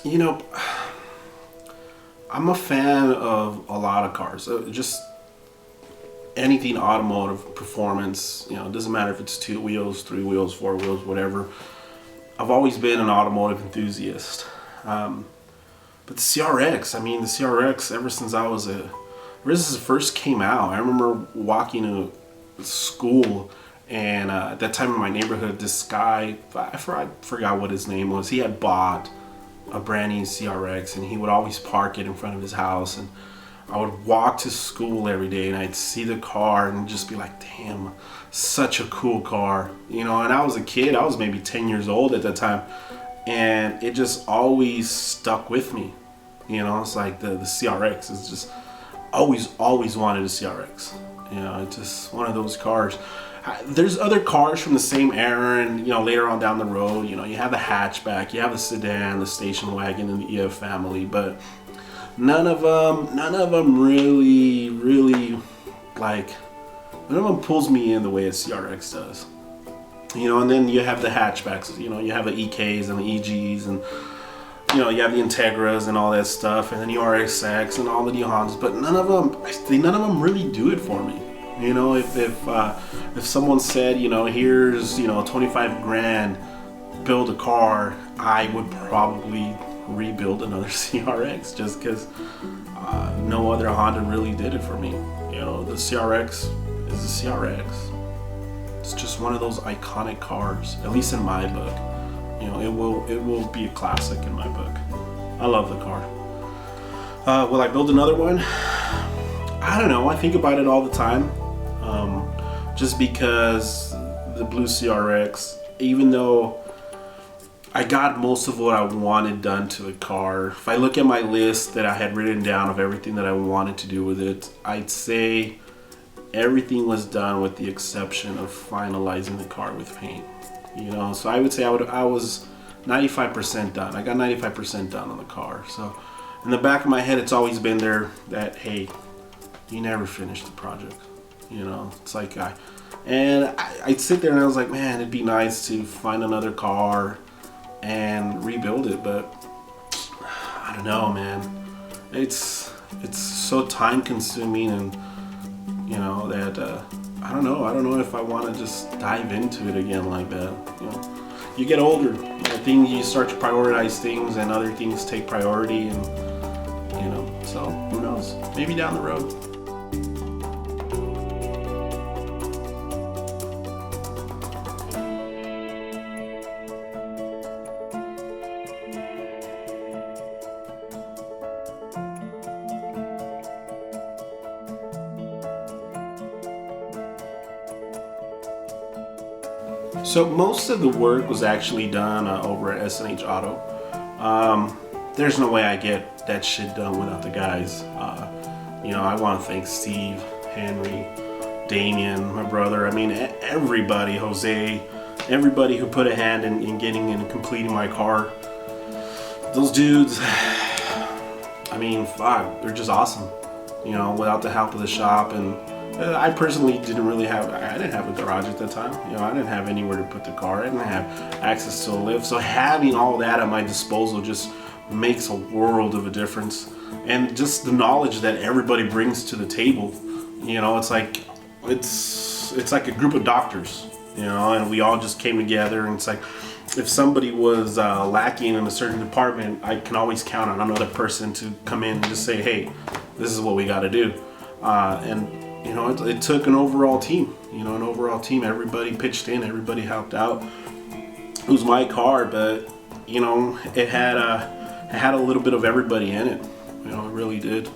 You know, I'm a fan of a lot of cars. Just anything automotive performance. You know, it doesn't matter if it's 2 wheels, 3 wheels, 4 wheels, whatever. I've always been an automotive enthusiast. But the CRX, I mean, the CRX, ever since it first came out, I remember walking to school, and at that time in my neighborhood, this guy, I forgot what his name was, he had bought a brand new CRX, and he would always park it in front of his house, and I would walk to school every day, and I'd see the car and just be like, damn, such a cool car, you know. And I was a kid, I was maybe 10 years old at that time, and it just always stuck with me. You know, it's like the CRX is just always wanted a CRX. You know, it's just one of those cars. There's other cars from the same era, and you know, later on down the road, you know, you have the hatchback, you have the sedan, the station wagon, and the EF family, but none of them really like, none of them pulls me in the way a CRX does. You know, and then you have the hatchbacks, you know, you have the EKs and the EGs, and you know, you have the Integras and all that stuff, and then the RXX and all the new Hondas, but none of them really do it for me. You know, if someone said, you know, here's, you know, 25 grand, build a car, I would probably rebuild another CRX, just because no other Honda really did it for me. You know, the CRX is the CRX. It's just one of those iconic cars, at least in my book. You know, it will be a classic in my book. I love the car. Will I build another one? I don't know. I think about it all the time. Just because the blue CRX, even though I got most of what I wanted done to the car, if I look at my list that I had written down of everything that I wanted to do with it, I'd say everything was done with the exception of finalizing the car with paint. You know, so I would say I was 95% done. I got 95% done on the car. So in the back of my head, it's always been there that, hey, you never finished the project. You know, it's like I'd sit there and I was like, man, it'd be nice to find another car and rebuild it, but I don't know, man. It's so time consuming, and you know that I don't know if I want to just dive into it again like that. You know, you get older, you start to prioritize things, and other things take priority, and you know, so who knows? Maybe down the road. So most of the work was actually done over at S&H Auto. There's no way I get that shit done without the guys. You know, I want to thank Steve, Henry, Damien, my brother. I mean, everybody, Jose, everybody who put a hand in getting and completing my car. Those dudes, I mean, fuck, they're just awesome. You know, without the help of the shop, and I personally didn't have a garage at that time. You know, I didn't have anywhere to put the car. I didn't have access to a lift. So having all that at my disposal just makes a world of a difference. And just the knowledge that everybody brings to the table, you know, it's like a group of doctors, you know, and we all just came together, and it's like, if somebody was lacking in a certain department, I can always count on another person to come in and just say, hey, this is what we got to do. And you know, it took an overall team. You know, an overall team. Everybody pitched in. Everybody helped out. It was my car, but you know, it had a little bit of everybody in it. You know, it really did.